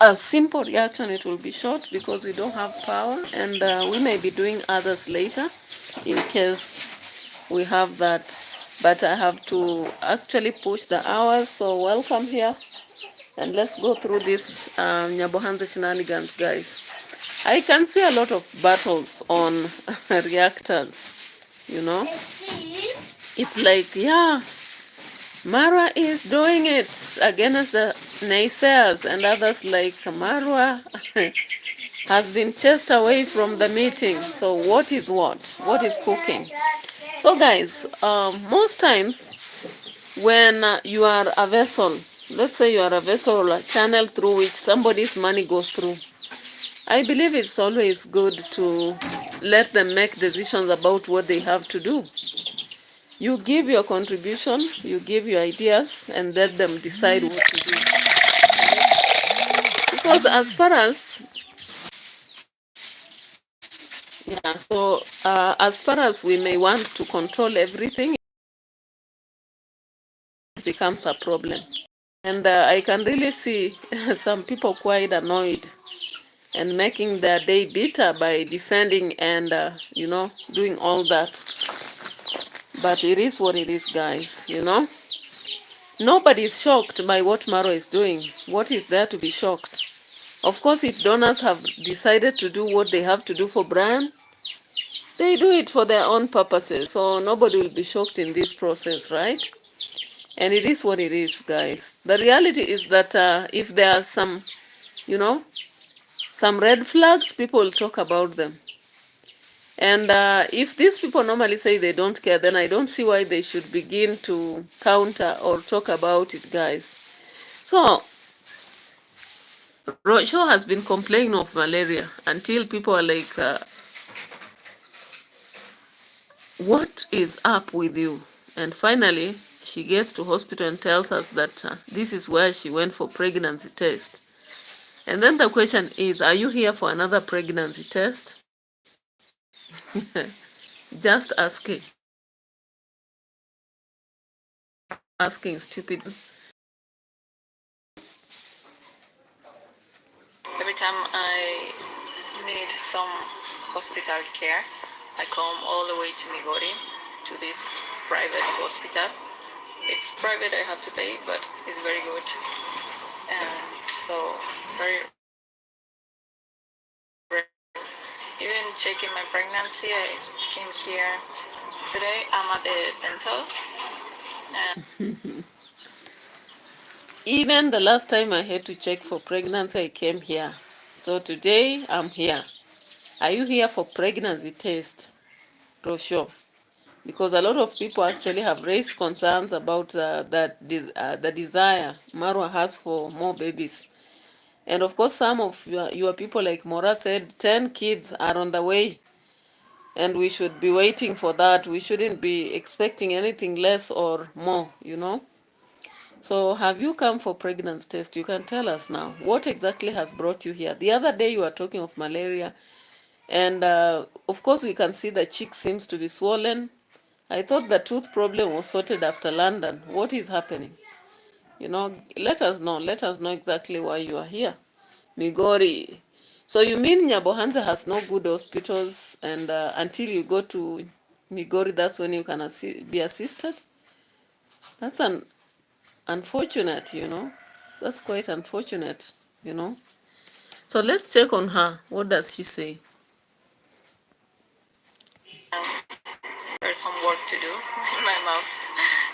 a simple reaction. It will be short because we don't have power, and we may be doing others later in case we have that. But I have to actually push the hours. So welcome here, and let's go through this Nyabohanza shenanigans, guys. I can see a lot of battles on reactors, you know. It's like, yeah, Marwa is doing it against the naysayers, and others like Marwa has been chased away from the meeting. So what is what? What is cooking? So guys, most times when you are a vessel, let's say you are a vessel, a channel through which somebody's money goes through, I believe it's always good to let them make decisions about what they have to do. You give your contribution, you give your ideas, and let them decide what to do. Because as far as, as far as we may want to control everything, it becomes a problem. And I can really see some people quite annoyed and making their day bitter by defending and, doing all that. But it is what it is, guys, you know. Nobody is shocked by what Marwa is doing. What is there to be shocked? Of course, if donors have decided to do what they have to do for Brian, they do it for their own purposes. So nobody will be shocked in this process, right? And it is what it is, guys. The reality is that if there are some, some red flags, people will talk about them. And if these people normally say they don't care, then I don't see why they should begin to counter or talk about it, guys. So, ROCIO has been complaining of malaria until people are like, what is up with you? And finally, she gets to hospital and tells us that this is where she went for pregnancy test. And then the question is, are you here for another pregnancy test? Just asking. Asking stupid. Every time I need some hospital care, I come all the way to Migori, to this private hospital. It's private, I have to pay, but it's very good. And so, even checking my pregnancy, I came here today. I'm at the dental. And even the last time I had to check for pregnancy, I came here. So today, I'm here. Are you here for pregnancy test, ROCIO? Because a lot of people actually have raised concerns about the desire Marwa has for more babies. And of course, some of your people, like Mora said, 10 kids are on the way. And we should be waiting for that. We shouldn't be expecting anything less or more, you know. So have you come for pregnancy test? You can tell us now. What exactly has brought you here? The other day you were talking of malaria. And of course we can see the cheek seems to be swollen. I thought the tooth problem was sorted after London. What is happening? You know, let us know. Let us know exactly why you are here. Migori. So you mean Nyabohanza has no good hospitals, and until you go to Migori, that's when you can be assisted? That's unfortunate, you know. That's quite unfortunate, you know. So let's check on her. What does she say? There's some work to do in my mouth,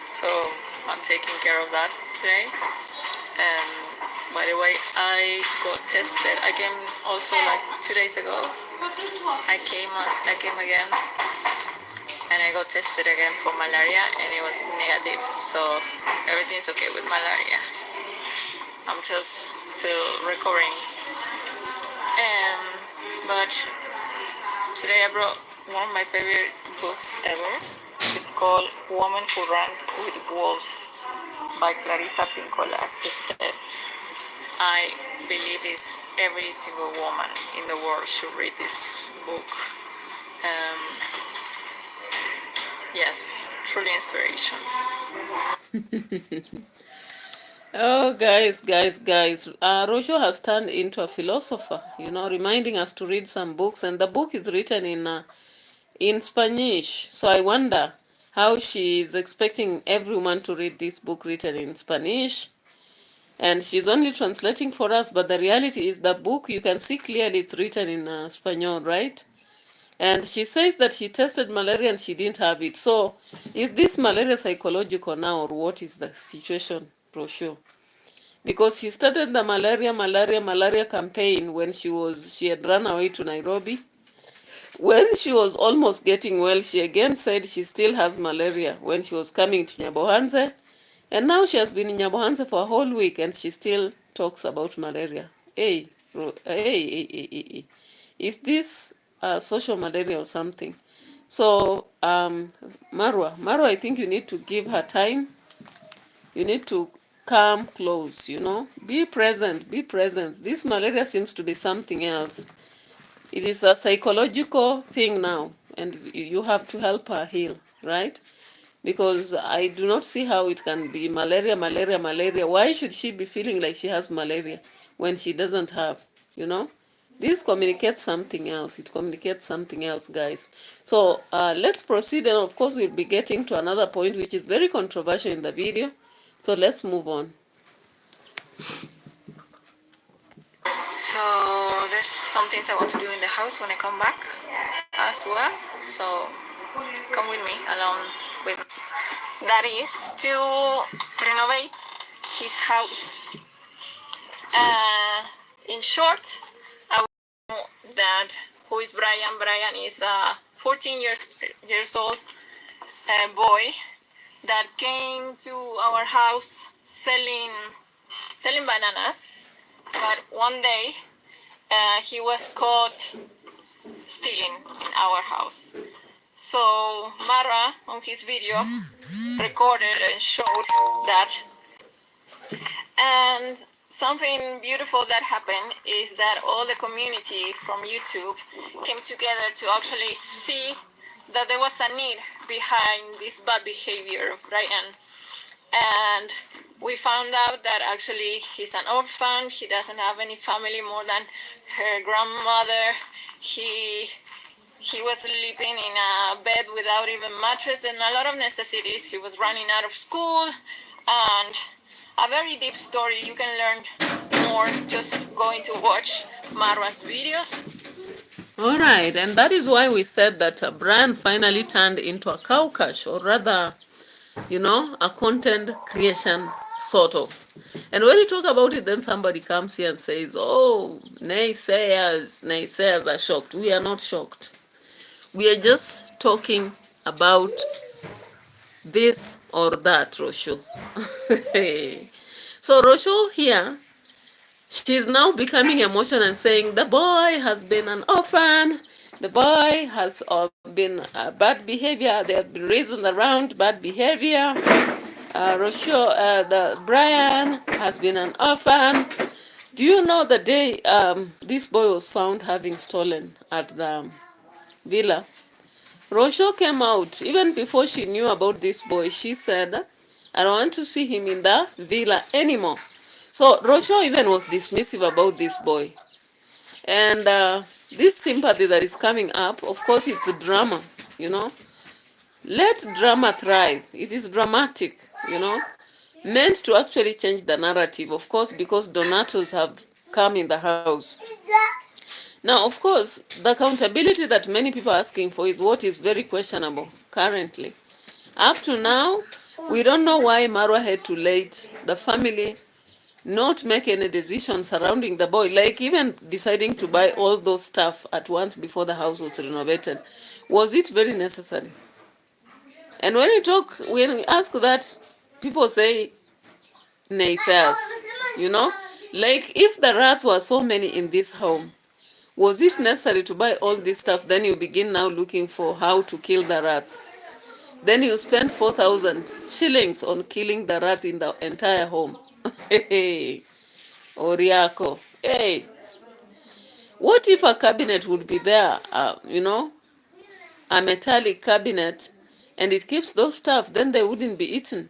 so I'm taking care of that today. And by the way, I got tested. I came also like 2 days ago. I came again, and I got tested again for malaria, and it was negative. So everything's okay with malaria. I'm just still recovering. But today I brought one of my favorite books ever. It's called Woman Who Ran with Wolves by Clarissa Pinkola Estes. I believe every single woman in the world should read this book. Yes, truly inspiration. Oh, guys. Rocio has turned into a philosopher, reminding us to read some books. And the book is written in Spanish. So I wonder how she is expecting everyone to read this book written in Spanish. And she's only translating for us. But the reality is the book, you can see clearly it's written in Spanish, right? And she says that she tested malaria and she didn't have it. So is this malaria psychological now, or what is the situation, Rocio? Because she started the malaria campaign when she had run away to Nairobi. When she was almost getting well, she again said she still has malaria when she was coming to Nyabohanse. And now she has been in Nyabohanse for a whole week and she still talks about malaria. Hey. Is this social malaria or something? So, Marwa, I think you need to give her time. You need to come close, Be present, be present. This malaria seems to be something else. It is a psychological thing now, and you have to help her heal, right? Because I do not see how it can be malaria. Why should she be feeling like she has malaria when she doesn't have, This communicates something else. It communicates something else, guys. So let's proceed, and of course we'll be getting to another point which is very controversial in the video. So let's move on. So there's some things I want to do in the house when I come back as well. So come with me along with that is to renovate his house. In short, I know that who is Brian. Brian is a 14 years old boy that came to our house selling bananas, but one day he was caught stealing in our house. So Mara on his video recorded and showed that. And something beautiful that happened is that all the community from YouTube came together to actually see that there was a need behind this bad behavior of Brian. And we found out that actually he's an orphan. He doesn't have any family more than her grandmother. He was sleeping in a bed without even mattress and a lot of necessities. He was running out of school, and a very deep story. You can learn more just going to watch Marwa's videos. All right, and that is why we said that Brian finally turned into a cowcash, or rather, a content creation sort of. And when you talk about it, then somebody comes here and says, oh, naysayers are shocked. We are not shocked. We are just talking about this or that, Rocio. So Rocio here, she's now becoming emotional and saying the boy has been an orphan, the boy has been bad behavior, there have been reasons around bad behavior. Rocio, the Brian has been an orphan. Do you know the day this boy was found having stolen at the villa? Rocio came out, even before she knew about this boy. She said, I don't want to see him in the villa anymore. So Rocio even was dismissive about this boy. And this sympathy that is coming up, of course, it's a drama, Let drama thrive. It is dramatic, meant to actually change the narrative, of course, because donatos have come in the house. Now, of course, the accountability that many people are asking for is what is very questionable currently. Up to now, we don't know why Marwa had to let the family not make any decision surrounding the boy, like even deciding to buy all those stuff at once before the house was renovated. Was it very necessary? And when we ask that, people say naysayers, like if the rats were so many in this home, was it necessary to buy all this stuff? Then you begin now looking for how to kill the rats. Then you spend 4,000 shillings on killing the rats in the entire home. Hey, Oriako. Hey, what if a cabinet would be there, a metallic cabinet, and it keeps those stuff, then they wouldn't be eaten.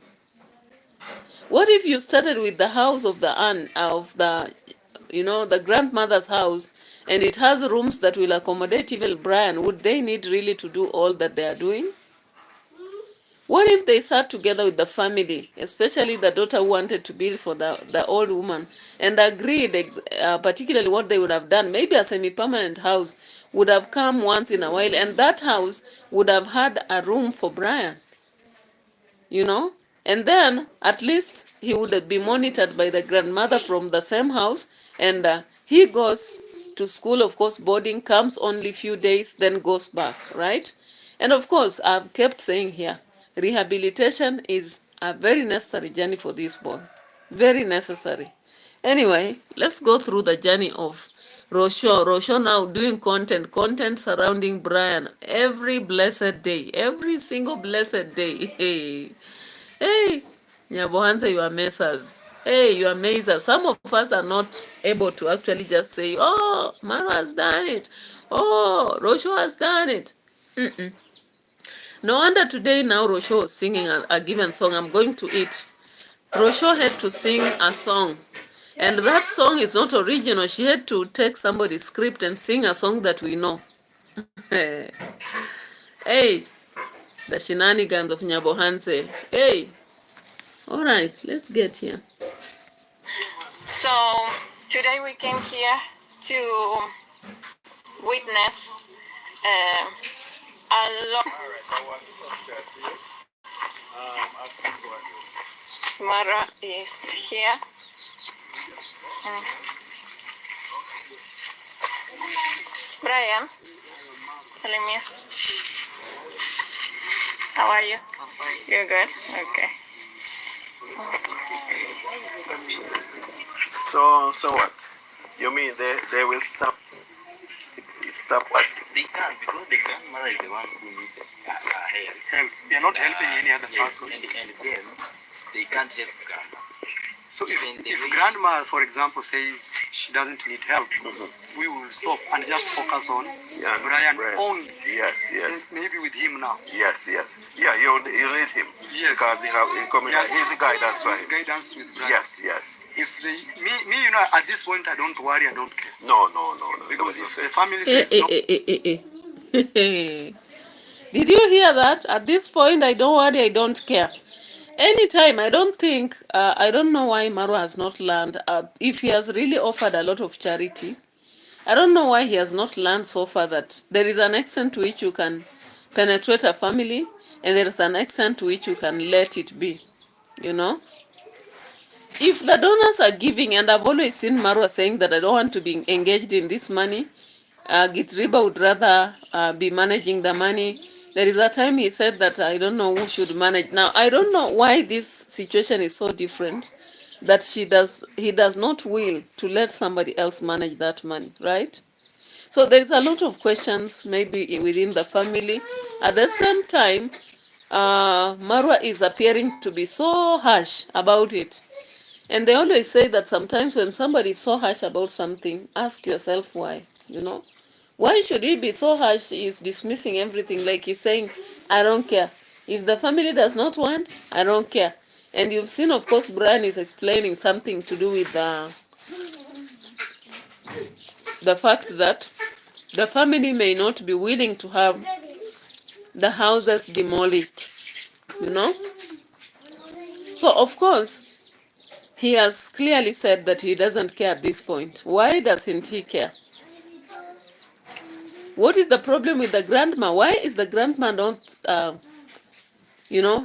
What if you started with the house of the aunt, the grandmother's house, and it has rooms that will accommodate even Brian? Would they need really to do all that they are doing? What if they sat together with the family, especially the daughter who wanted to build for the old woman, and agreed particularly what they would have done? Maybe a semi-permanent house would have come once in a while, and that house would have had a room for Brian, and then at least he would be monitored by the grandmother from the same house, and he goes to school, of course, boarding, comes only few days, then goes back, right? And of course, I've kept saying here, rehabilitation is a very necessary journey for this boy. Very necessary. Anyway, let's go through the journey of ROCIO. ROCIO now doing content surrounding Brian every blessed day, every single blessed day. Hey, hey, Nyabohansa, you are messers. Hey, you are amazers. Some of us are not able to actually just say, oh, Marwa has done it. Oh, ROCIO has done it. No wonder today now ROCIO was singing a given song. I'm going to it. ROCIO had to sing a song. And that song is not original. She had to take somebody's script and sing a song that we know. Hey, the shenanigans of Nyabohanse. Hey, all right, let's get here. So today we came here to witness a lot. Mara is here. Brian, telling me. How are you? I'm fine. You're good? Okay. So what? You mean they will stop? Stop what? They can't because the grandmother is the one who needs help. We are not helping any other Yes, person. and then they can't help grandma. So if grandma, for example, says she doesn't need help, we will stop and just focus on Brian only. Yes. Maybe with him now. Yes. Yeah, you need him. Yes. Because he's the guidance, right? His guidance with Brian. Yes. If me, at this point, I don't worry, I don't care. No. Because if the family says no. Did you hear that? At this point, I don't worry, I don't care. Anytime, I don't know why Marwa has not learned. If he has really offered a lot of charity, I don't know why he has not learned so far that there is an extent to which you can penetrate a family, and there is an extent to which you can let it be, If the donors are giving, and I've always seen Marwa saying that I don't want to be engaged in this money, Gitriba would rather be managing the money. There is a time he said that I don't know who should manage. Now, I don't know why this situation is so different, that he does not will to let somebody else manage that money, right? So there is a lot of questions maybe within the family. At the same time, Marwa is appearing to be so harsh about it. And they always say that sometimes when somebody is so harsh about something, ask yourself why, Why should he be so harsh? He's dismissing everything, like he's saying, I don't care. If the family does not want, I don't care. And you've seen, of course, Brian is explaining something to do with the fact that the family may not be willing to have the houses demolished, So, of course, he has clearly said that he doesn't care at this point. Why doesn't he care? What is the problem with the grandma? Why is the grandma not,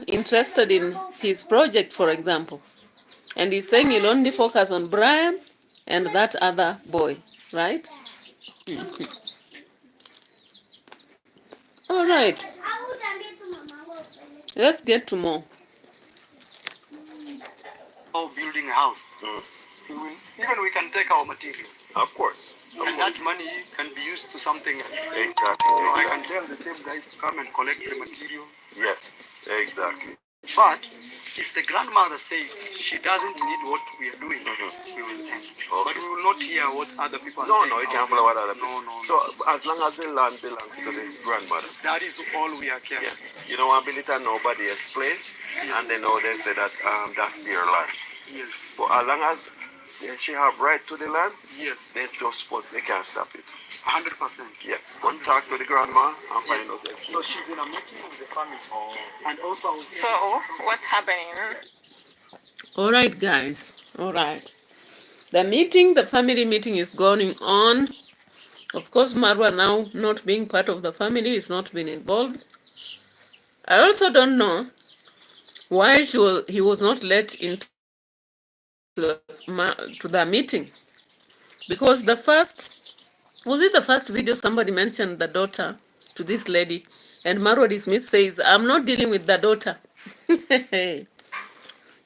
interested in his project, for example? And he's saying he'll only focus on Brian and that other boy, right? All right. Let's get to more. Building a house. Even we can take our material. Of course. And that money can be used to something else. Exactly. I can tell the same guys to come and collect the material. Yes, exactly. But if the grandmother says she doesn't need what we are doing, we will end. Okay. But we will not hear what other people are saying. No, it can't follow what other people. No. So as long as the land belongs to the grandmother, That is all we are caring. you don't want to build it at nobody else's place. and then now they say that that's their land. Yes. But as long as she have right to the land, Yes. they can't stop it. 100%. Yeah. But talk to the grandma and find Yes. out. So she's in a meeting with the family. And also I was So what's happening? All right, guys. All right. The family meeting is going on. Of course, Marwa now not being part of the family is not been involved. I also don't know why he was not let into to the meeting. Because was it the first video somebody mentioned the daughter to this lady? And Marwa Smith says, I'm not dealing with the daughter.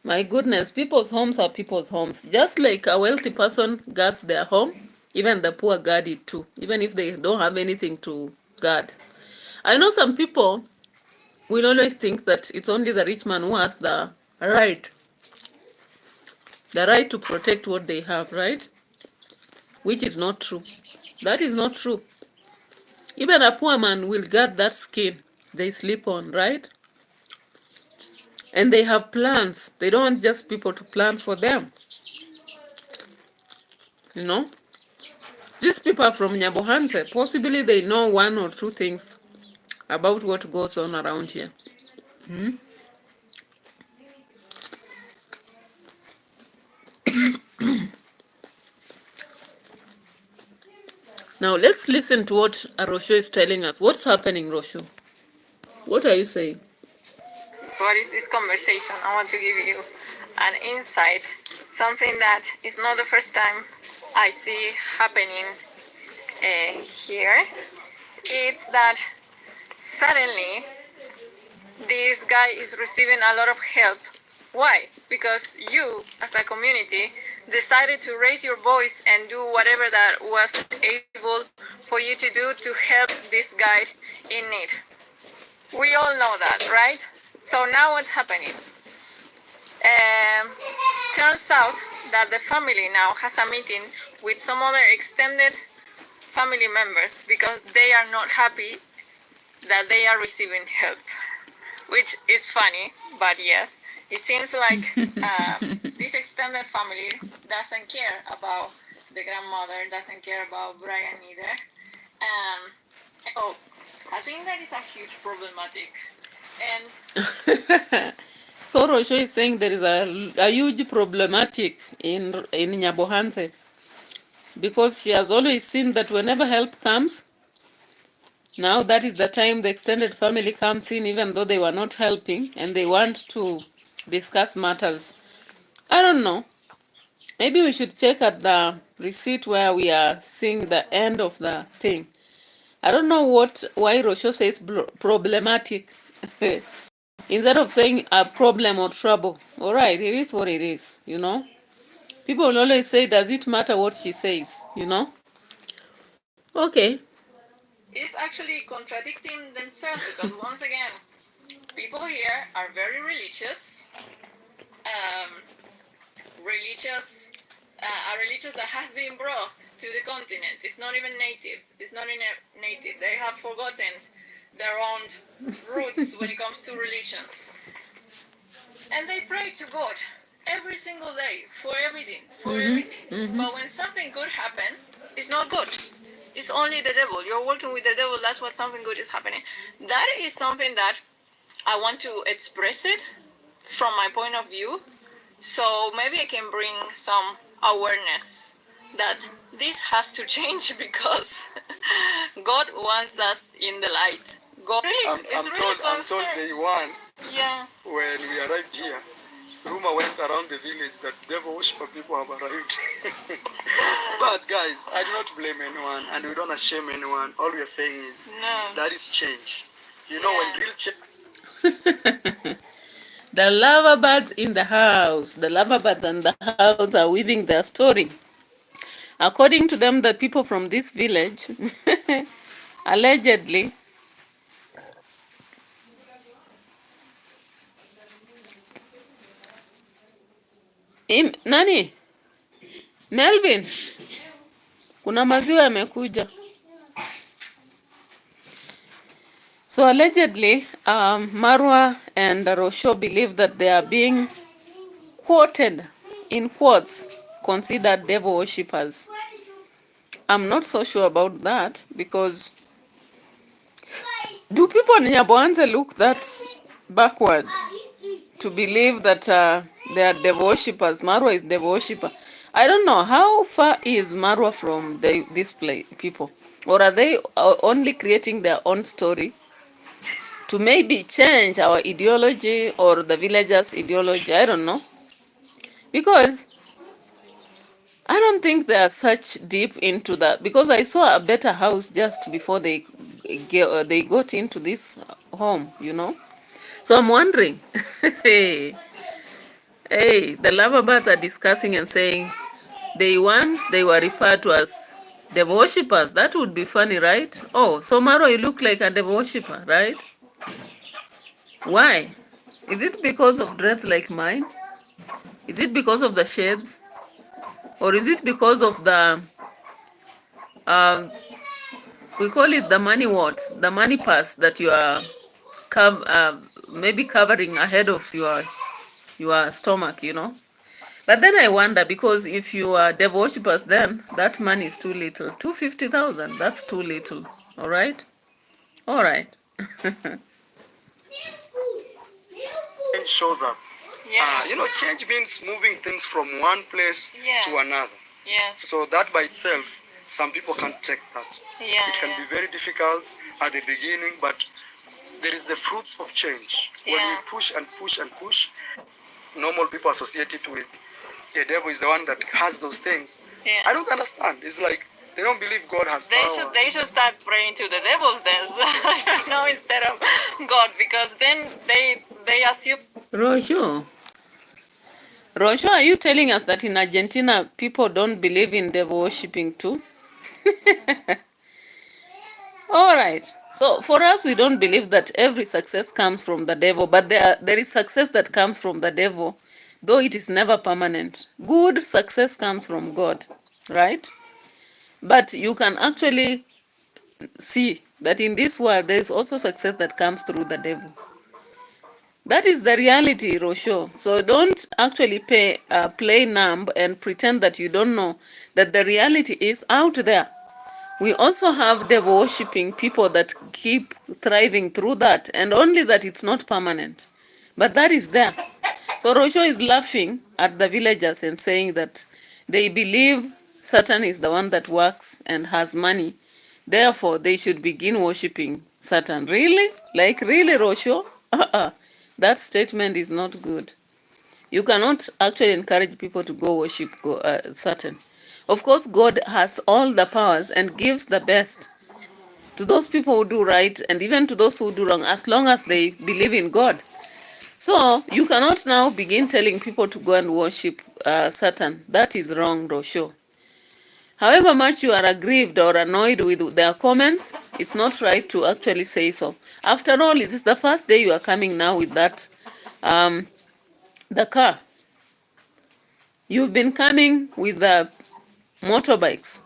My goodness, people's homes are people's homes. Just like a wealthy person guards their home, even the poor guard it too, even if they don't have anything to guard. I know some people will always think that it's only the rich man who has the right to protect what they have, right? Which is not true. That is not true. Even a poor man will guard that skin they sleep on, right? And they have plans. They don't want just people to plan for them. You know? These people are from Nyabohanse. Possibly they know one or two things about what goes on around here. Now let's listen to what ROCIO is telling us. What's happening, ROCIO? What are you saying? What is this conversation? I want to give you an insight, something that is not the first time I see happening here. It's that suddenly this guy is receiving a lot of help. Why? Because you, as a community, decided to raise your voice and do whatever that was able for you to do to help this guy in need. We all know that, right? So now what's happening? Turns out that the family now has a meeting with some other extended family members because they are not happy that they are receiving help, which is funny, but yes, it seems like this extended family doesn't care about the grandmother, doesn't care about Brian either. I think that is a huge problematic. And So ROCIO is saying there is a huge problematic in Nyabohanse, because she has always seen that whenever help comes, now that is the time the extended family comes in, even though they were not helping, and they want to discuss matters. I don't know. Maybe we should check at the receipt where we are seeing the end of the thing. I don't know why ROCIO says problematic instead of saying a problem or trouble. All right, it is what it is, you know. People will always say, does it matter what she says, you know? Okay. it's actually contradicting themselves because once again, people here are very religious. A religious that has been brought to the continent. It's not even native. It's not even native. They have forgotten their own roots when it comes to religions. And they pray to God every single day for everything, everything. But when something good happens, it's not good. It's only the devil. You're working with the devil. That's what something good is happening. That is something that I want to express it from my point of view. So maybe I can bring some awareness that this has to change because God wants us in the light. God really, I'm told day one, yeah. when we arrived here, rumor went around the village that devil worshiper people have arrived. But guys, I do not blame anyone and we don't shame anyone. All we are saying is that is change. You know, when real change. The loverbirds in the house. The loverbirds in the house are weaving their story. According to them, the people from this village, allegedly, nani? Melvin, kuna maziwa yamekuja. So allegedly, Marwa and ROCIO believe that they are being quoted, in quotes, considered devil worshippers. I'm not so sure about that, because do people in Nyabohanse look that backward to believe that they are devil worshippers? Marwa is devil worshipper. I don't know, how far is Marwa from this people? Or are they only creating their own story to maybe change our ideology or the villagers' ideology? I don't know. Because I don't think they are such deep into that. Because I saw a better house just before they got into this home, you know. So I'm wondering, hey, the lovebirds are discussing and saying they were referred to as devil worshippers. That would be funny, right? Oh, so Maro, you look like a devil worshipper, right? Why? Is it because of dreads like mine? Is it because of the shades? Or is it because of the, we call it the money what? The money pass that you are maybe covering ahead of your stomach, you know? But then I wonder, because if you are devil worshippers, then that money is too little. 250,000, that's too little. All right? All right. Change shows up. Yeah. Change means moving things from one place to another. Yeah. So that by itself, some people can't take that. Yeah. It can be very difficult at the beginning, but there is the fruits of change. When we push and push and push, normal people associate it with the devil is the one that has those things. Yeah. I don't understand. It's like they don't believe God has power. They should start praying to the devils then, instead of God, because then they assume. Rojo, are you telling us that in Argentina people don't believe in devil worshipping too? All right. So for us, we don't believe that every success comes from the devil, but there is success that comes from the devil, though it is never permanent. Good success comes from God, right? But you can actually see that in this world, there is also success that comes through the devil. That is the reality, Rosho. So don't actually play numb and pretend that you don't know that the reality is out there. We also have devil worshipping people that keep thriving through that, and only that it's not permanent. But that is there. So Rosho is laughing at the villagers and saying that they believe Satan is the one that works and has money. Therefore, they should begin worshipping Satan. Really? Like really, Rosho? That statement is not good. You cannot actually encourage people to go worship Satan. Of course, God has all the powers and gives the best to those people who do right and even to those who do wrong, as long as they believe in God. So you cannot now begin telling people to go and worship Satan. That is wrong, Rosho. However much you are aggrieved or annoyed with their comments, it's not right to actually say so. After all, it is the first day you are coming now with that, the car. You've been coming with the motorbikes.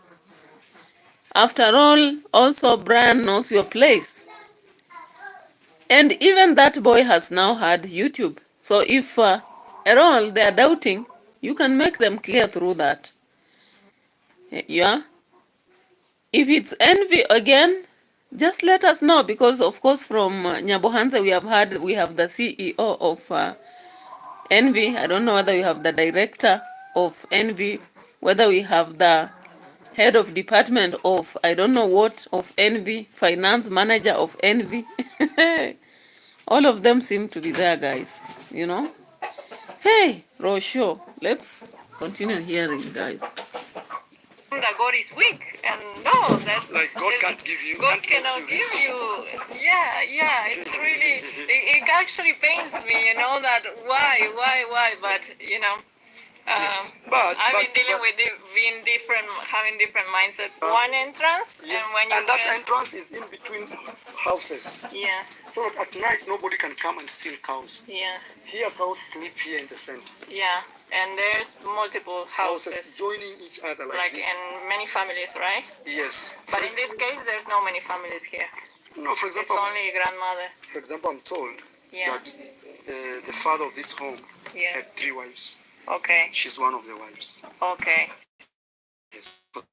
After all, also Brian knows your place. And even that boy has now had YouTube. So if at all they are doubting, you can make them clear through that. Yeah? If it's envy again, just let us know, because of course from Nyabohanse we have the CEO of Envy. I don't know whether we have the director of Envy, whether we have the head of department of I don't know what of Envy, finance manager of Envy. All of them seem to be there, guys, you know. Hey, Rosho, let's continue hearing, guys. That God is weak, and no, that's Like God can't give you. God cannot give you. Yeah, it's really, it actually pains me, that why, but I've been dealing with having different mindsets. One entrance, Yes, and when you that entrance is in between houses. yeah, So that at night nobody can come and steal cows. yeah, Here cows sleep here in the center. yeah, and there's multiple houses, joining each other like this. and many families, right? Yes. But in this case, there's no many families here. No, for It's example, only grandmother. I'm told Yeah. that the father of this home had 3 wives. Okay. She's one of the wives. Okay. Yes. But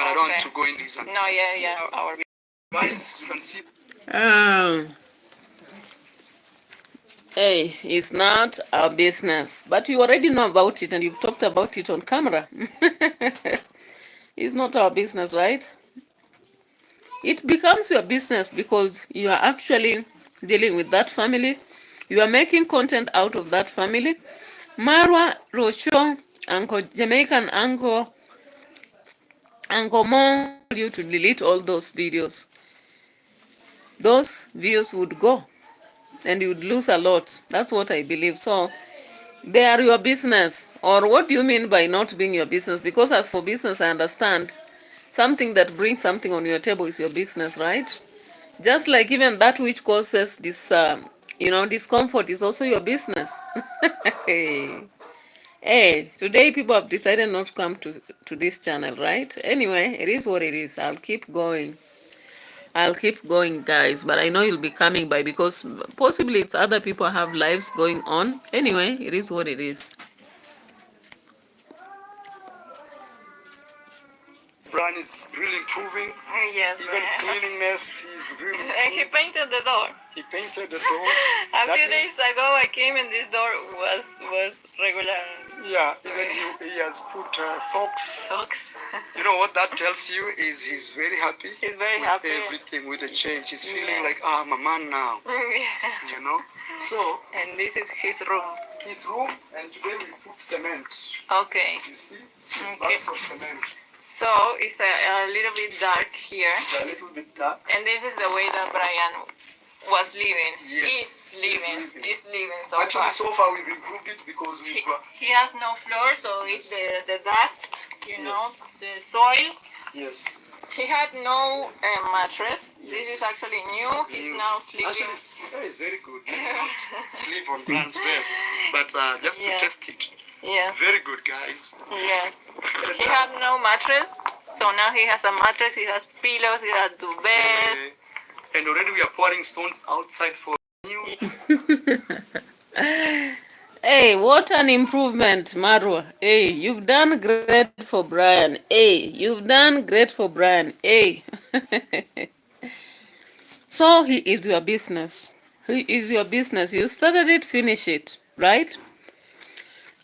I don't want to go in this. No, yeah. Our Guys, you can see. Hey, it's not our business, but you already know about it and you've talked about it on camera. It's not our business, right? It becomes your business because you are actually dealing with that family. You are making content out of that family. Marwa, ROCIO, Uncle Jamaican Uncle Mo told you to delete all those videos. Those views would go and you would lose a lot. That's what I believe. So they are your business. Or what do you mean by not being your business? Because as for business, I understand something that brings something on your table is your business, right? Just like even that which causes this, discomfort is also your business. Hey, today people have decided not to come to this channel, right? Anyway, it is what it is. I'll keep going. Guys, but I know you'll be coming by because possibly it's other people have lives going on. Anyway, it is what it is. Brian is really improving. Yes, Even cleanliness, he's really and he painted the door. He painted the door. A few days ago, I came and this door was regular. Yeah, even he has put socks. Socks. You know what that tells you is he's very happy. He's very with happy. Everything, with the change. He's feeling like, I'm a man now. Yeah. You know? So. And this is his room. His room, and today we put cement. Okay. You see? It's bags of cement. So it's a little bit dark here. It's a little bit dark. And this is the way that Brian was living. Yes. He's living so Actually, far. so far we've improved it because he has no floor, so it's the dust, the soil. Yes. He had no mattress. Yes. This is actually new. He's now sleeping. Actually, that is very good. Sleep on Brian's bed. But just to test it. Yes. Very good, guys. Yes. He had no mattress, so now he has a mattress, he has pillows, he has duvet. And already we are pouring stones outside for you. Hey, what an improvement, Marwa. Hey, you've done great for Brian. Hey, you've done great for Brian. Hey. So he is your business. He is your business. You started it, finish it, right?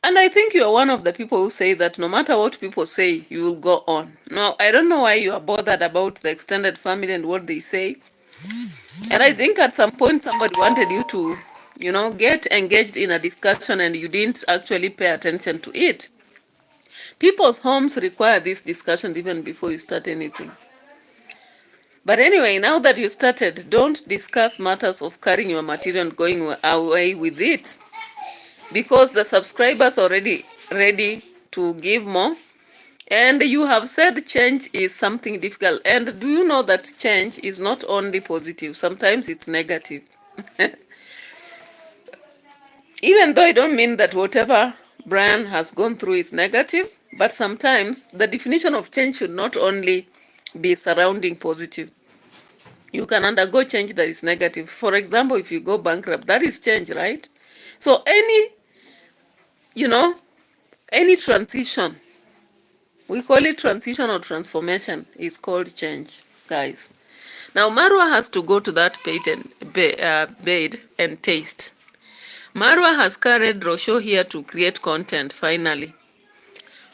And I think you are one of the people who say that no matter what people say, you will go on. Now, I don't know why you are bothered about the extended family and what they say. And I think at some point somebody wanted you to, get engaged in a discussion and you didn't actually pay attention to it. People's homes require this discussion even before you start anything. But anyway, now that you started, don't discuss matters of carrying your material and going away with it. Because the subscribers are already ready to give more. And you have said change is something difficult. And do you know that change is not only positive, sometimes it's negative. Even though I don't mean that whatever Brian has gone through is negative, but sometimes the definition of change should not only be surrounding positive. You can undergo change that is negative. For example, if you go bankrupt, that is change, right? So any transition, we call it transition or transformation, is called change, guys. Now, Marwa has to go to that bed and taste. Marwa has carried ROCIO here to create content, finally.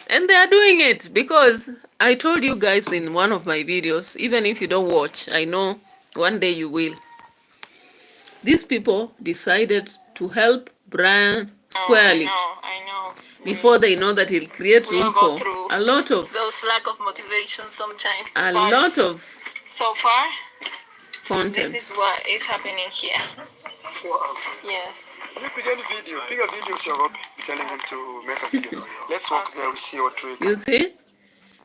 And they are doing it because I told you guys in one of my videos, even if you don't watch, I know one day you will. These people decided to help Brian squarely. I know. Before they know that he'll create room for a lot of those lack of motivation sometimes. A lot of so far content. This is what is happening here. Wow. Yes. Pick a video, Shagop, telling him to make a video. Let's walk there, we see what we can. You see?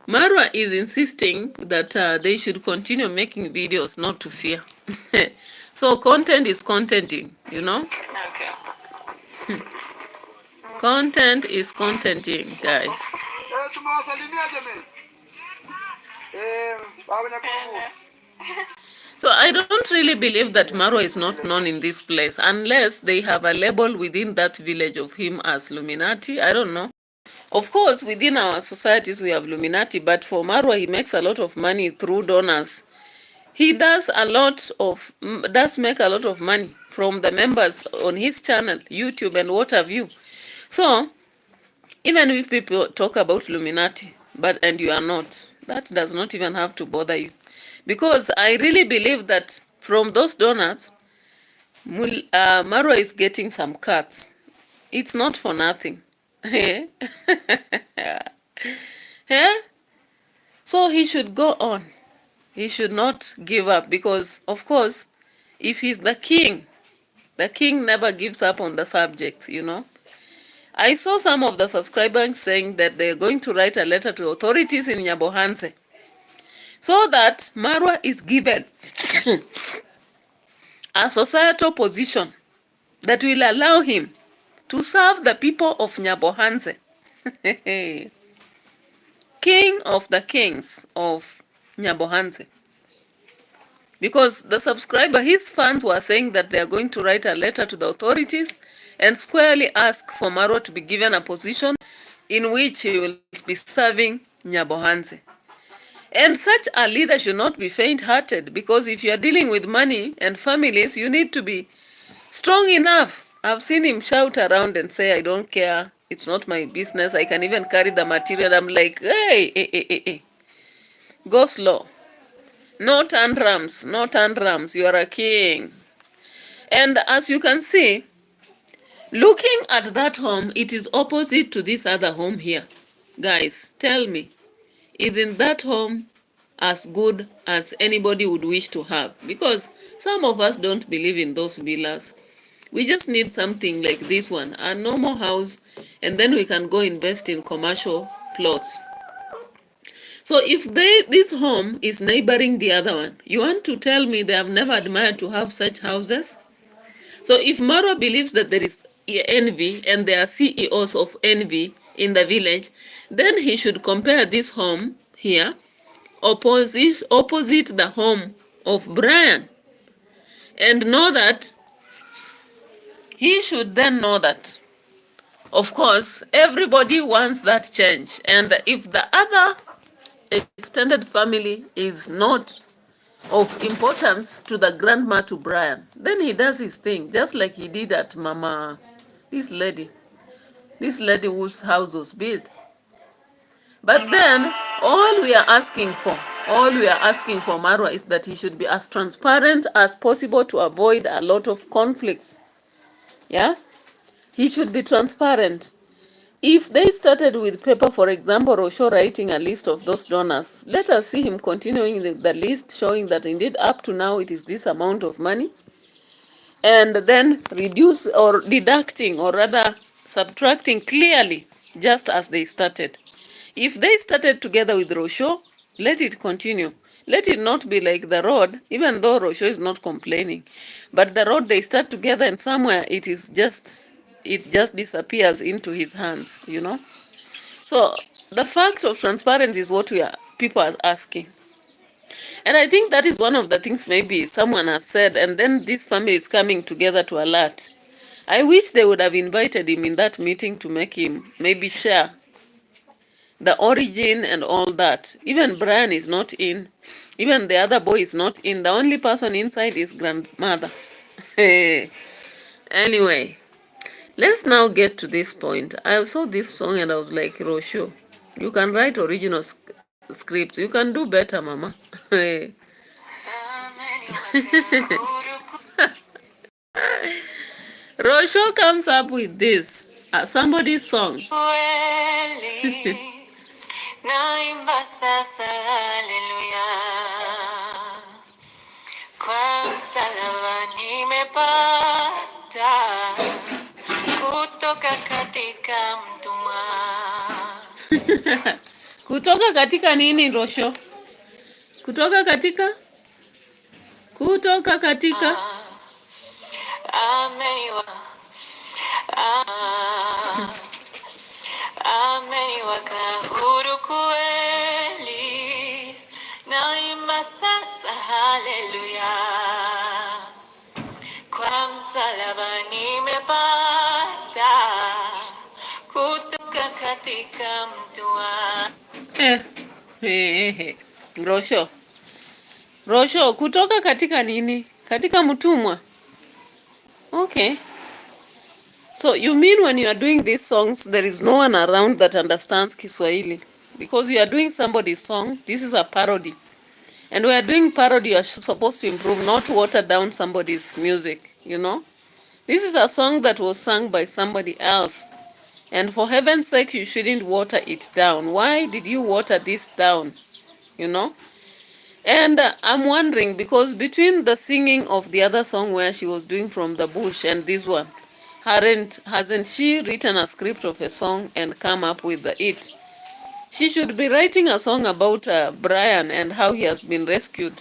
Marwa is insisting that they should continue making videos, not to fear. So content is contenting, Okay. Content is contenting, guys. So I don't really believe that Marwa is not known in this place unless they have a label within that village of him as Luminati. I don't know. Of course, within our societies we have Luminati, but for Marwa, he makes a lot of money through donors. He does make a lot of money from the members on his channel, YouTube and what have you. So, even if people talk about Luminati, and you are not, that does not even have to bother you. Because I really believe that from those donors, Marwa is getting some cuts. It's not for nothing. Yeah? So he should go on. He should not give up because, of course, if he's the king never gives up on the subject, you know. I saw some of the subscribers saying that they're going to write a letter to authorities in Nyabohanse so that Marwa is given a societal position that will allow him to serve the people of Nyabohanse. King of the kings of Nyabohanse. Because the subscriber, his fans were saying that they are going to write a letter to the authorities and squarely ask for Marwa to be given a position in which he will be serving Nyabohanse. And such a leader should not be faint-hearted, because if you are dealing with money and families, you need to be strong enough. I've seen him shout around and say, I don't care, it's not my business, I can even carry the material. I'm like, hey, go slow. No tantrums, no tantrums, you are a king. And as you can see, looking at that home, it is opposite to this other home here. Guys, tell me, isn't that home as good as anybody would wish to have? Because some of us don't believe in those villas. We just need something like this one, a normal house, and then we can go invest in commercial plots. So if this home is neighboring the other one, you want to tell me they have never admired to have such houses? So if Marwa believes that there is envy and there are CEOs of envy in the village, then he should compare this home here opposite the home of Brian, and know that he should then know that, of course, everybody wants that change. And if the other extended family is not of importance to the grandma, to Brian, then he does his thing, just like he did at Mama, this lady whose house was built. But then, all we are asking for, Marwa, is that he should be as transparent as possible to avoid a lot of conflicts. Yeah? He should be transparent. If they started with paper, for example, Osho writing a list of those donors, let us see him continuing the list, showing that indeed up to now it is this amount of money, and then reduce or deducting, or rather subtracting clearly, just as they started. If they started together with ROCIO, let it continue. Let it not be like the road, even though ROCIO is not complaining. But the road, they start together and somewhere it just disappears into his hands, you know. So the fact of transparency is what people are asking. And I think that is one of the things maybe someone has said, and then this family is coming together to alert. I wish they would have invited him in that meeting to make him maybe share the origin and all that. Even Brian is not in. Even the other boy is not in. The only person inside is grandmother. Anyway, let's now get to this point. I saw this song and I was like, ROCIO, you can write original scripts. You can do better, mama. ROCIO comes up with this, somebody's song. Naimba sasa haleluya, kwa msalaba nimepata kutoka katika mtumwa. Kutoka katika nini, ROCIO? Kutoka katika ameniweka huru kweli, naimba sasa hallelujah. Kwa msalaba nimepata kutoka katika mtua. Rosho, kutoka katika nini? Katika mtumwa. Okay. So you mean when you are doing these songs, there is no one around that understands Kiswahili? Because you are doing somebody's song, this is a parody. And we are doing parody, you are supposed to improve, not water down somebody's music, you know? This is a song that was sung by somebody else. And for heaven's sake, you shouldn't water it down. Why did you water this down? You know? And I'm wondering, because between the singing of the other song where she was doing From the Bush and this one, hasn't she written a script of a song and come up with it? She should be writing a song about Brian and how he has been rescued.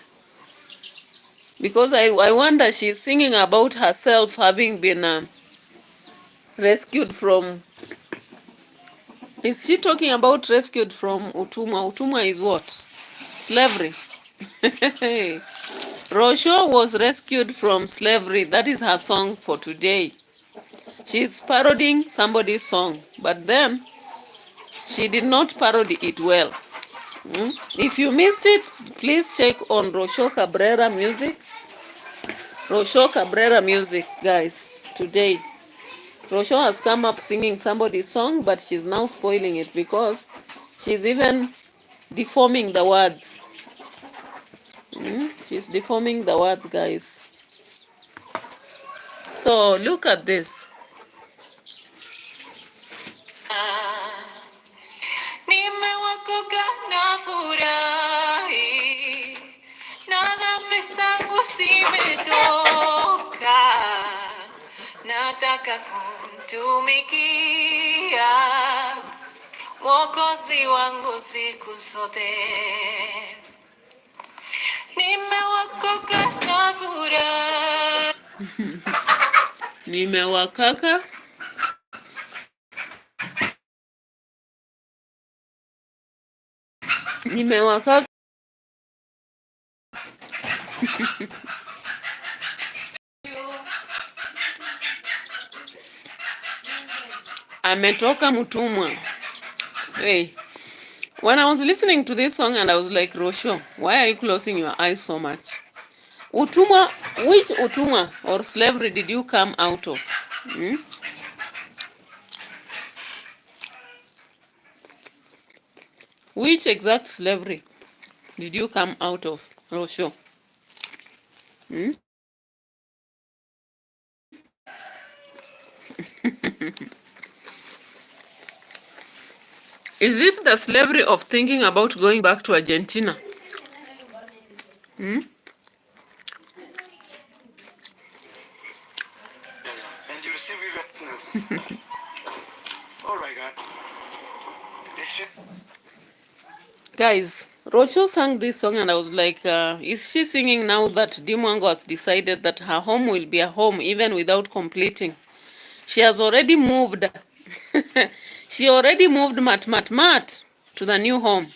Because I wonder, she's singing about herself having been rescued from... Is she talking about rescued from utumwa? Utumwa is what? Slavery. Rosho was rescued from slavery. That is her song for today. She's parodying somebody's song, but then she did not parody it well. If you missed it, please check on Rosho Cabrera music. Rosho Cabrera music, guys, today. Rosho has come up singing somebody's song, but she's now spoiling it because she's even deforming the words. She's deforming the words, guys. So look at this. Nimewakoka na furahi na dhambi zangu zimetoka, nataka kumtumikia Mwokozi wangu siku zote. Nimewakoka na furahi. Nimewakaka. Nimewakaka. Ametoka mtumwa. Hey, when I was listening to this song and I was like, Rosho, why are you closing your eyes so much? Utumwa, which utumwa or slavery did you come out of? Which exact slavery did you come out of, Rosho? Is it the slavery of thinking about going back to Argentina? And you receive events. All right, God. Guys, Rocho sang this song and I was like, is she singing now that Dimwango has decided that her home will be a home even without completing? She has already moved. She already moved mat to the new home.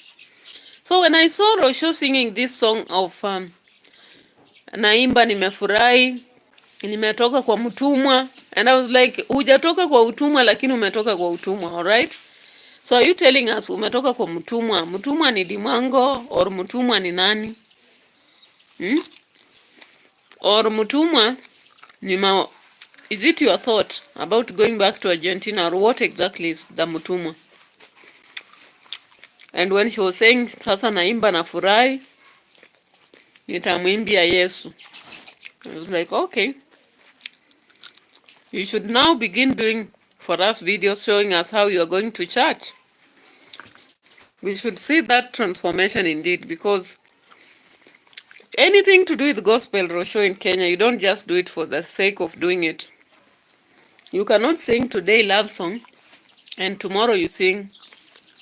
So when I saw Rocho singing this song of Naimba nimefurahi, nimetoka kwa mtumwa, and I was like, hujatoka kwa utumwa lakini umetoka kwa utumwa, alright? So are you telling us umetoka kwa mtumwa? Mtumwa ni Dimwango or mtumwa ni nani? Or mtumwa ni is it your thought about going back to Argentina, or what exactly is the mtumwa? And when she was saying sasa naimba na furahi nitamwimbia Yesu, I was like, okay, you should now begin doing for us videos showing us how you are going to church. We should see that transformation indeed, because anything to do with gospel, Rosho, in Kenya, you don't just do it for the sake of doing it. You cannot sing today love song and tomorrow you sing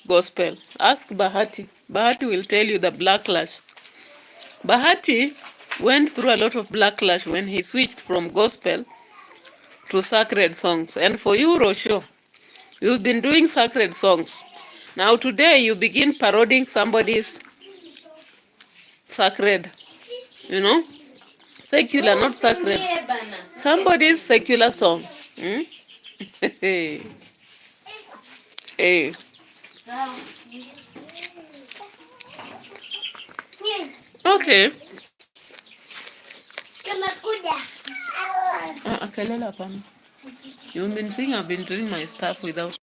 gospel. Ask Bahati. Bahati will tell you the backlash. Bahati went through a lot of backlash when he switched from gospel to sacred songs. And for you, Rosho, you've been doing sacred songs. Now today you begin parodying somebody's sacred You know? Secular, not sacred. Somebody's secular song. Hmm? Hey. Hey. Okay. Kelele hapana. You've been saying I've been doing my stuff without.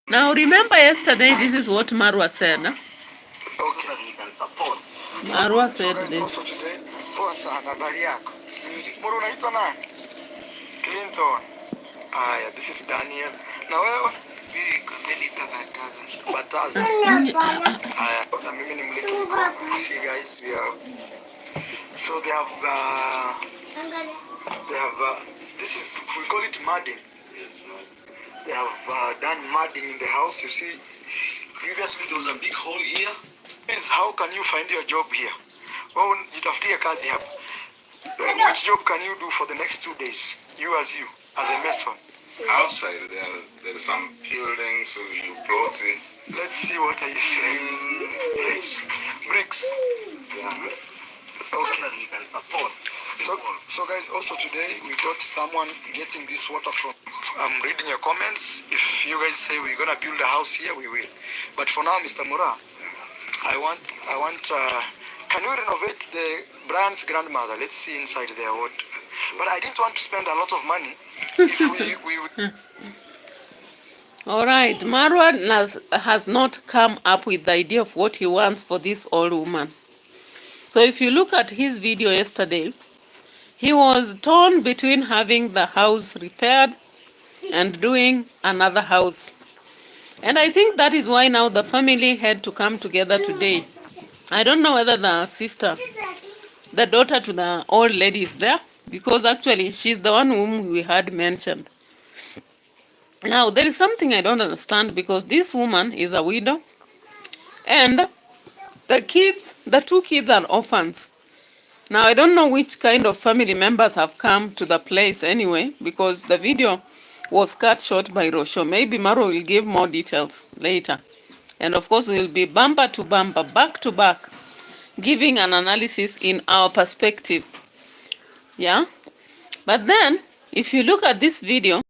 Now remember yesterday, this is what Marwa said. Huh? Okay. Marwa said So guys, also this. today, poa sana, habari yako? Moro unaitwa nani? Clinton. Aya, this is Daniel. Na wewe? Mimi Melita Bataza. Bataza. Aya, na mimi ni Mlito Mkono. See guys, we are... So they have, this is, we call it mudding. They have done mudding in the house. You see, previously there was a big hole here. Is how can you find your job here? Well, jitafutie kazi hapa. Which job can you do for the next 2 days? You as a mason. Outside there's some buildings, so you plot it. Let's see what are you saying. Bricks. Yeah. Okay. You can support. So guys, also today we got someone getting this water from. I'm reading your comments. If you guys say we're gonna build a house here, we will. But for now, Mr. Mura, I want. Can you renovate the Brian's grandmother? Let's see inside there what. But I didn't want to spend a lot of money. If we All right, Marwa has not come up with the idea of what he wants for this old woman. So if you look at his video yesterday, he was torn between having the house repaired and doing another house. And I think that is why now the family had to come together today. I don't know whether the sister, the daughter to the old lady is there, because actually she's the one whom we had mentioned. Now, there is something I don't understand, because this woman is a widow, and the two kids are orphans. Now, I don't know which kind of family members have come to the place anyway, because the video was cut short by ROCIO. Maybe Maro will give more details later. And of course, we'll be bumper to bumper, back to back, giving an analysis in our perspective. Yeah? But then, if you look at this video,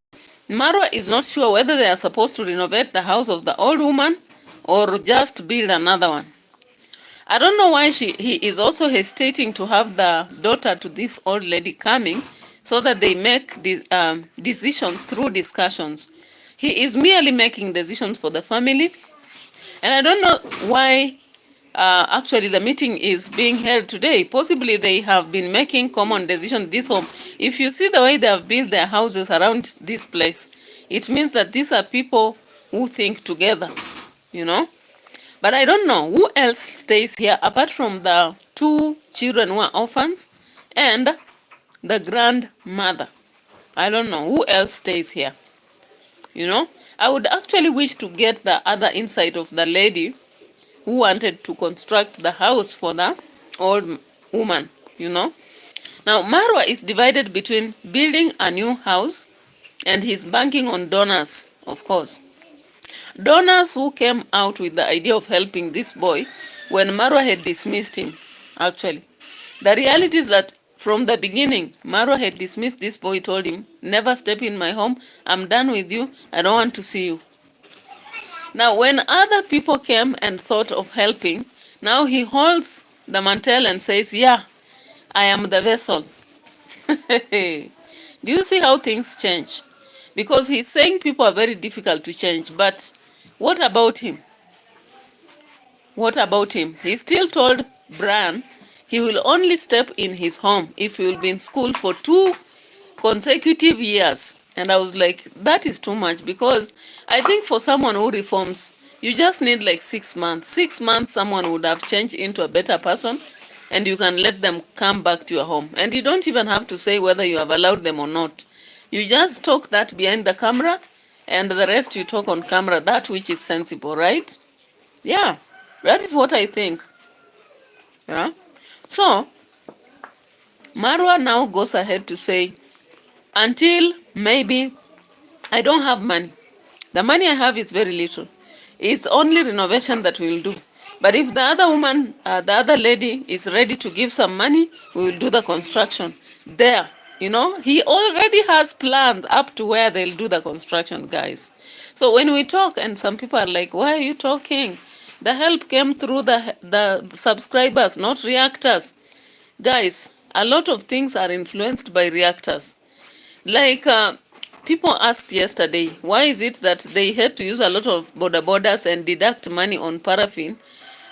Marwa is not sure whether they are supposed to renovate the house of the old woman or just build another one. I don't know why he is also hesitating to have the daughter to this old lady coming so that they make the decisions through discussions. He is merely making decisions for the family. And I don't know why actually the meeting is being held today. Possibly they have been making common decisions this home. If you see the way they have built their houses around this place, it means that these are people who think together, you know. But I don't know who else stays here apart from the two children who are orphans and the grandmother. I don't know who else stays here, you know. I would actually wish to get the other insight of the lady who wanted to construct the house for the old woman, you know. Now, Marwa is divided between building a new house and he's banking on donors, of course. Donors who came out with the idea of helping this boy when Marwa had dismissed him, actually. The reality is that from the beginning, Marwa had dismissed this boy, told him, never step in my home, I'm done with you, I don't want to see you. Now, when other people came and thought of helping, now he holds the mantle and says, yeah, I am the vessel. Do you see how things change? Because he's saying people are very difficult to change, but what about him? What about him? He still told Brian he will only step in his home if he will be in school for 2 consecutive years. And I was like, that is too much, because I think for someone who reforms, you just need like 6 months. 6 months, someone would have changed into a better person, and you can let them come back to your home. And you don't even have to say whether you have allowed them or not. You just talk that behind the camera, and the rest you talk on camera, that which is sensible, right? Yeah, that is what I think. Yeah. So Marwa now goes ahead to say, until maybe I don't have money. The money I have is very little. It's only renovation that we'll do. But if the other woman, the other lady is ready to give some money, we will do the construction. There, he already has plans up to where they'll do the construction, guys. So when we talk, and some people are like, why are you talking? The help came through the subscribers, not reactors. Guys, a lot of things are influenced by reactors. Like, people asked yesterday, why is it that they had to use a lot of borders and deduct money on paraffin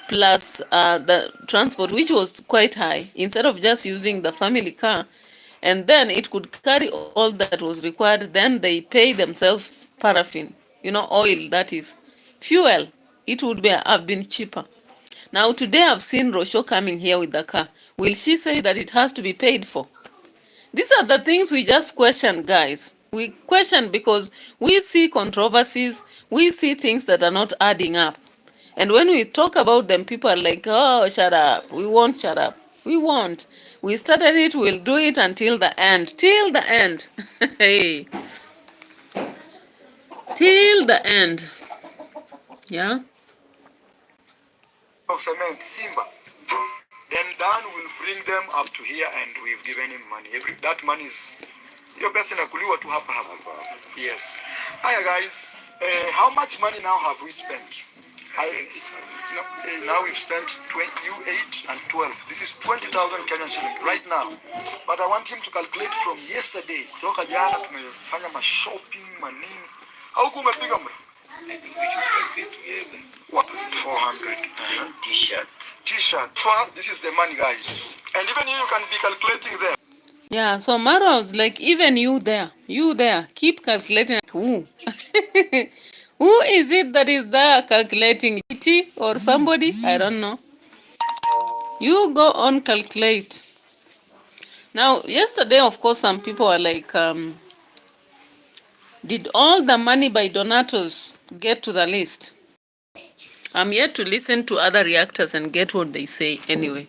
plus the transport, which was quite high, instead of just using the family car, and then it could carry all that was required. Then they pay themselves paraffin, oil, that is fuel. It would have been cheaper. Now today I've seen ROCIO coming here with the car. Will she say that it has to be paid for? These are the things we just question, guys. We question because we see controversies, we see things that are not adding up. And when we talk about them, people are like, oh, shut up. We won't shut up. We won't. We started it, we'll do it until the end. Till the end. Hey. Till the end. Yeah? Of cement, Simba. Then Dan will bring them up to here and we've given him money. That money is your person akuliwa tu hapa hapa. Yes. Hiya guys, how much money now have we spent? Now we've spent 8 and 12. This is 20,000 Kenyan shillings right now. But I want him to calculate from yesterday. Kutoka jana tumefanya ma shopping manini. How kumepiga mbona? I think we should calculate together. What? 400. T-shirt. T-shirt. This is the money, guys. And even you can be calculating there. Yeah, so Marwa was like, even you there, keep calculating. Who? Who is it that is there calculating? IT or somebody? I don't know. You go on calculate. Now, yesterday, of course, some people were like, did all the money by donators get to the list? I'm yet to listen to other reactors and get what they say anyway.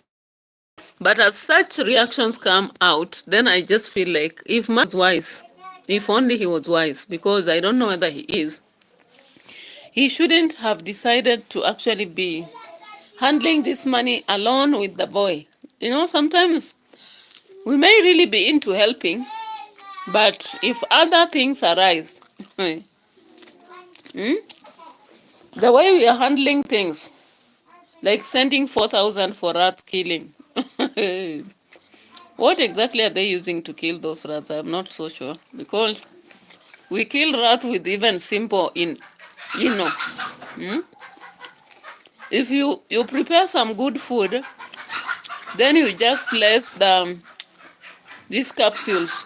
But as such reactions come out, then I just feel like if Mark was wise, if only he was wise, because I don't know whether he is, he shouldn't have decided to actually be handling this money alone with the boy. Sometimes we may really be into helping, but if other things arise, the way we are handling things, like sending 4,000 for rat killing, what exactly are they using to kill those rats? I'm not so sure, because we kill rats with even simple if you prepare some good food, then you just place these capsules.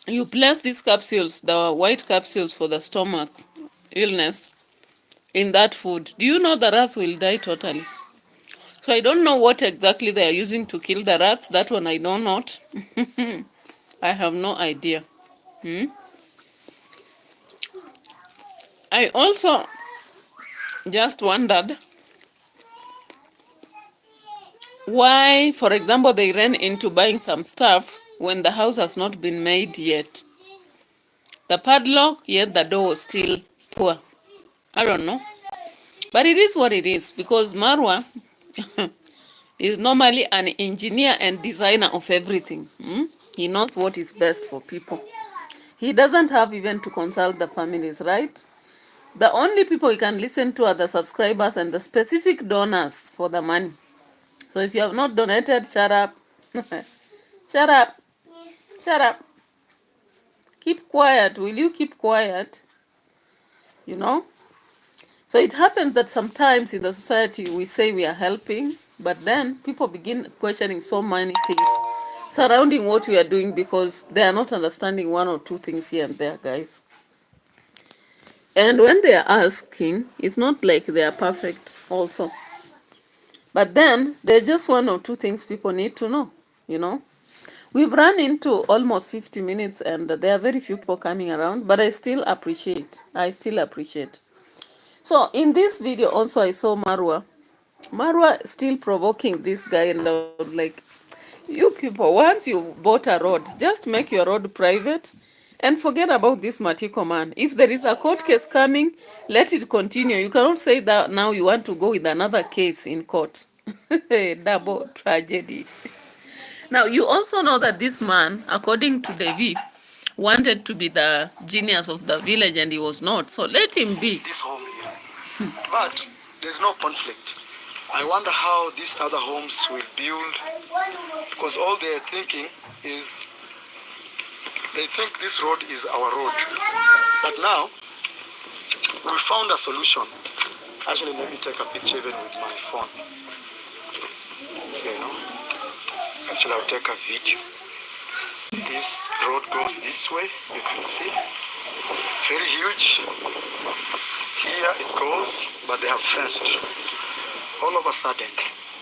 You place these capsules, the white capsules for the stomach illness, in that food. Do you know the rats will die totally? So I don't know what exactly they are using to kill the rats. That one I know not. I have no idea. I also just wondered why, for example, they ran into buying some stuff when the house has not been made yet. The padlock, yet the door was still poor. I don't know. But it is what it is, because Marwa is normally an engineer and designer of everything. He knows what is best for people. He doesn't have even to consult the families, right? The only people he can listen to are the subscribers and the specific donors for the money. So if you have not donated, shut up. Shut up. Shut up. Keep quiet. Will you keep quiet? So it happens that sometimes in the society we say we are helping, but then people begin questioning so many things surrounding what we are doing because they are not understanding one or two things here and there, guys. And when they are asking, it's not like they are perfect also. But then there's just one or two things people need to know, you know. We've run into almost 50 minutes and there are very few people coming around, but I still appreciate. So in this video also I saw Marwa. Marwa still provoking this guy, and I was like, you people, once you bought a road, just make your road private and forget about this Matiko man. If there is a court case coming, let it continue. You cannot say that now you want to go with another case in court. Double tragedy. Now, you also know that this man, according to Devi, wanted to be the genius of the village and he was not. So let him be. This home here. But there's no conflict. I wonder how these other homes will build, because all they're thinking is they think this road is our road. But now we found a solution. Actually, let me take a picture even with my phone. You know, actually I'll take a video. This road goes this way, you can see. Very huge. Here it goes, but they have fenced. All of a sudden,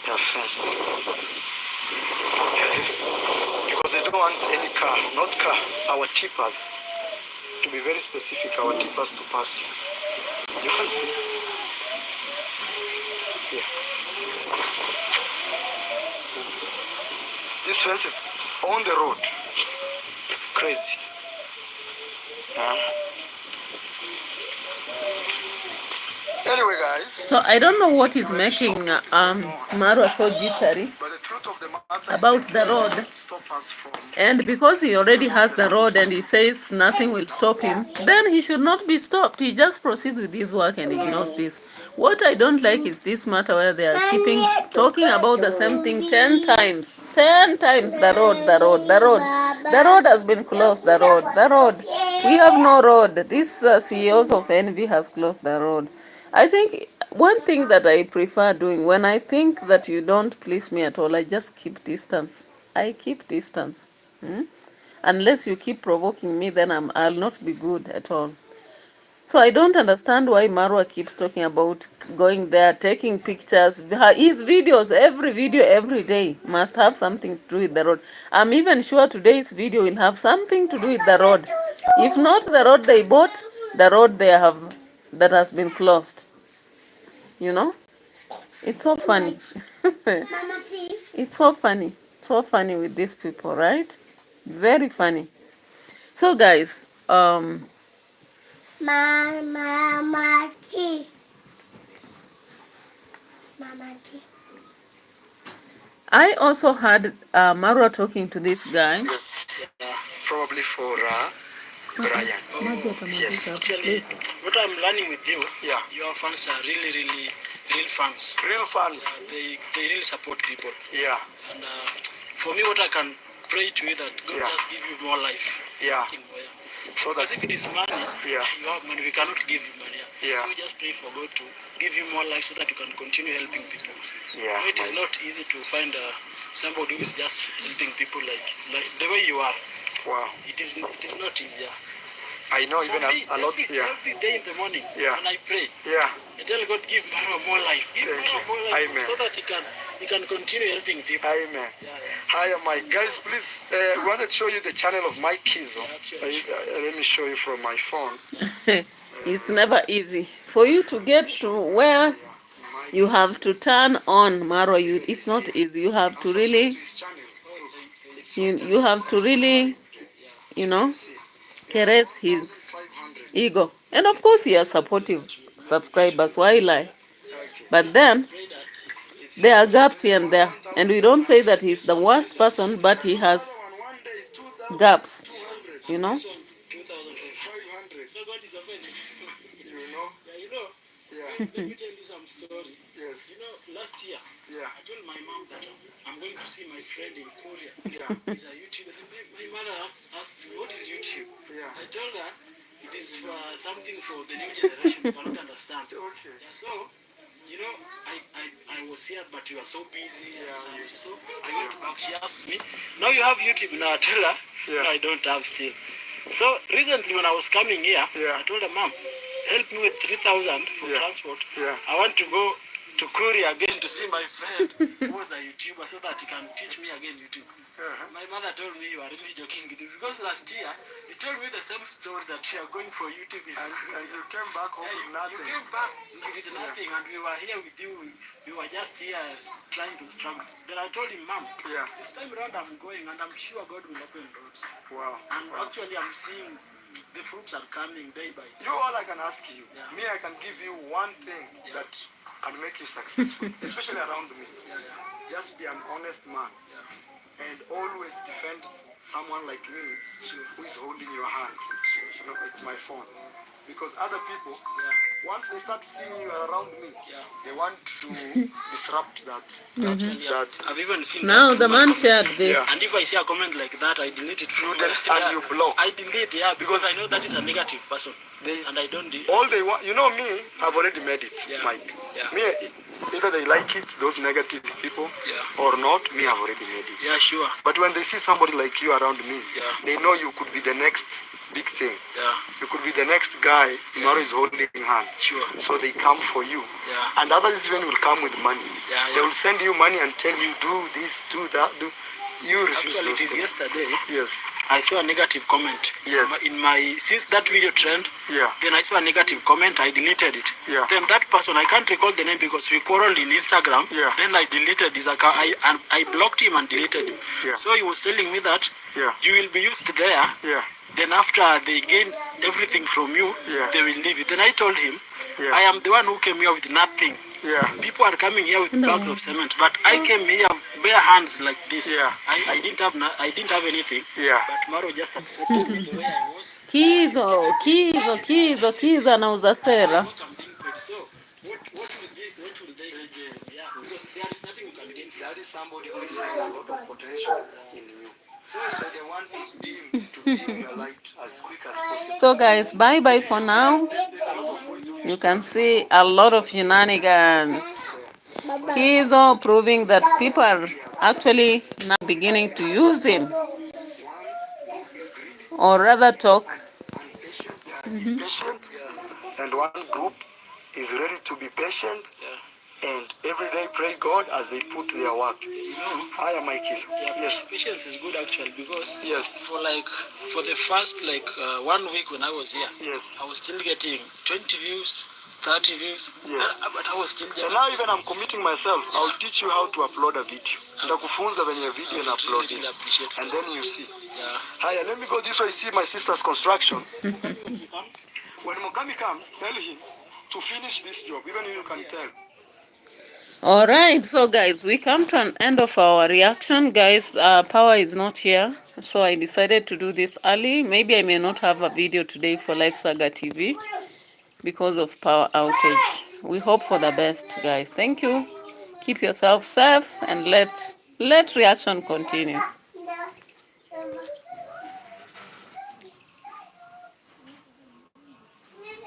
they have fenced. Okay. Because they don't want any car, not car, our tippers. To be very specific, our tippers to pass. You can see. Here. This fence is on the road. Crazy. Anyway, guys. So I don't know what is making Marwa so jittery But the truth of the matter about is the road. stop us from And because he already has the road and he says nothing will stop him, then he should not be stopped. He just proceeds with his work and ignores this. What I don't like is this matter where they are keeping talking about the same thing 10 times. 10 times the road, the road, the road. The road has been closed, the road, the road. We have no road. These CEOs of Envy has closed the road. I think one thing that I prefer doing, when I think that you don't please me at all, I just keep distance. I keep distance. Unless you keep provoking me, then I'll not be good at all. So I don't understand why Marwa keeps talking about going there, taking pictures. His videos, every video, every day, must have something to do with the road. I'm even sure today's video will have something to do with the road. If not the road they bought, the road they have that has been closed. You know? It's so funny. It's so funny. So funny with these people, right? Very funny. So guys, I also had Marwa talking to this guy. yes, probably for Brian. Yes. Actually, what I'm learning with you, Yeah. your fans are really real fans. Real fans. They really support people. Yeah. And for me, what I can pray to you that God Yeah. just give you more life. Yeah. In Goya. So Because that's if it is money, Yeah. you have money, we cannot give you money. Yeah. So we just pray for God to give you more life so that you can continue helping people. yeah. It is not easy to find somebody who is just helping people like the way you are. Wow. It is not easy. Yeah. I know even a lot. Yeah. Every day in the morning Yeah. when I pray, Yeah. I tell God, give Marwa more life. Give Thank Marwa you. more life Amen. so that he can continue helping people. Amen. Hi, Mike. Guys, please, I want to show you the channel of Mike Kizo. Let me show you from my phone. it's never easy. For you to get to where you have to turn on Marwa, it's not easy. You have to really, you have to really, you know, caress his ego. And of course he has supportive subscribers, why lie? But then there are gaps here and there, and we don't say that he's the worst person, but he has gaps, you know. So 2,500. So God is offended. You know? Yeah, let me tell you some story. Yes. Last year, Yeah. I told my mom that I'm going to see my friend in Korea. Yeah. He's a YouTuber. My mother asked me, what is YouTube? Yeah. I told her it is for something for the new generation who cannot understand. Okay. Yeah, so, I was here, but you are so busy. So I went back. She asked me, now you have YouTube. Now I tell her, Yeah. no, I don't have still. So recently when I was coming here, Yeah. I told her, Mom, help me with 3,000 for Yeah. transport. Yeah. I want to go to Korea again to see my friend who was a YouTuber so that he can teach me again YouTube. My mother told me you are really joking with it because last year you told me the same story that you are going for YouTube. And you came back home with nothing. You came back with nothing and we were here with you. We were just here trying to struggle. Then I told him, Mom, this time around I'm going and I'm sure God will open doors. Wow. And actually I'm seeing the fruits are coming day by day. You all I can ask you. Me, I can give you one thing that can make you successful, especially around me. Just be an honest man. And always defend someone like me who is holding your hand. You know, it's my phone. Because other people, once they start seeing you around me, they want to disrupt that. I've even seen Now that the man shared this. And if I see a comment like that, I delete it. And you block. I delete, because I know that is a negative person. And I don't all they want, you know me, I've already made it, Mike. Me, either they like it, those negative people, or not, me, I've already made it. Yeah, sure. But when they see somebody like you around me, they know you could be the next big thing. You could be the next guy Maro is holding hand. Sure. So they come for you. And others even will come with money. They will send you money and tell you, do this, do that, do. You refuse. Actually, it is yesterday. Yes. I saw a negative comment. Yes. Since that video trend, then I saw a negative comment, I deleted it. Then that person, I can't recall the name because we quarreled in Instagram. Then I deleted his account. I blocked him and deleted him. So he was telling me that you will be used there. Then after they gain everything from you, they will leave you. Then I told him, I am the one who came here with nothing. People are coming here with bags of cement, but I came here bare hands like this. I didn't have anything. But Maro just accepted me the way I was. Kizo anauza sera. So what will they gain? Because there is nothing you can gain. That is somebody who is seeing a lot of potential in you. So they want to dim your light as quick as possible. So guys, bye for now. You can see a lot of shenanigans. Kizo proving that people are actually now beginning to use him, or rather talk. Patient, and one group is ready to be patient, and every day pray God as they put their work. I am my kids. Yes, patience is good actually because for the first 1 week when I was here, I was still getting 20 views, 30 views. But I was still getting. And now even I'm committing myself. I'll teach you how to upload a video. Ndakufunza venye video and upload it. And then you see. Hiya, let me go this way, see my sister's construction. When Mogami comes, tell him to finish this job. Even you can tell. Alright, so guys, we come to an end of our reaction. Guys, power is not here, so I decided to do this early. Maybe I may not have a video today for Life Saga TV because of power outage. We hope for the best, guys. Thank you. Keep yourself safe and let reaction continue.